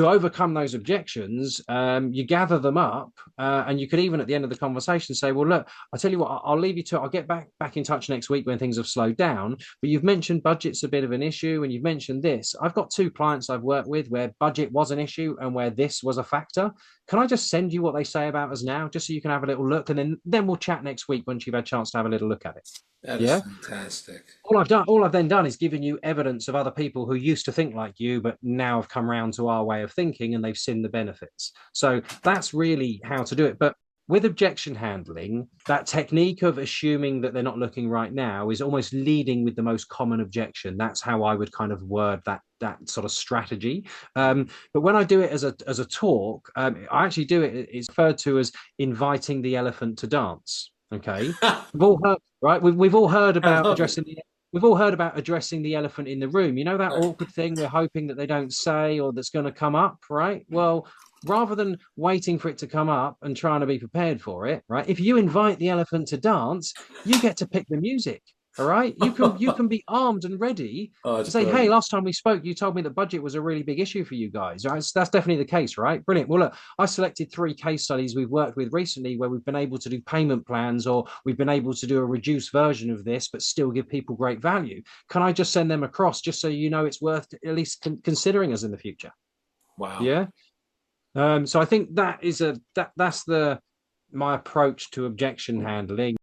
to overcome those objections, you gather them up, and you could even at the end of the conversation say, "Well, look, I'll tell you what, I'll leave you to it. I'll get back in touch next week when things have slowed down. But you've mentioned budget's a bit of an issue, and you've mentioned this. I've got two clients I've worked with where budget was an issue and where this was a factor. Can I just send you what they say about us now, just so you can have a little look, and then we'll chat next week once you've had a chance to have a little look at it." That is Yeah. fantastic. All I've then done is given you evidence of other people who used to think like you, but now have come around to our way of thinking and they've seen the benefits. So that's really how to do it. But with objection handling, that technique of assuming that they're not looking right now is almost leading with the most common objection. That's how I would kind of word that sort of strategy. But when I do it as a talk, I actually do it. It's referred to as inviting the elephant to dance. Okay, we've all heard, right? We've all heard I about love it. addressing the elephant in the room. You know that awkward thing we're hoping that they don't say or that's going to come up, right? Well, rather than waiting for it to come up and trying to be prepared for it, right? If you invite the elephant to dance, you get to pick the music. All right, you can be armed and ready Oh, it's to say, "Hey, brilliant. last time we spoke, you told me that budget was a really big issue for you guys." Right? That's definitely the case, right? Brilliant. Well, look, I selected three case studies we've worked with recently where we've been able to do payment plans, or we've been able to do a reduced version of this, but still give people great value. Can I just send them across just so you know it's worth at least considering us in the future? Wow. Yeah. So I think that's the my approach to objection handling.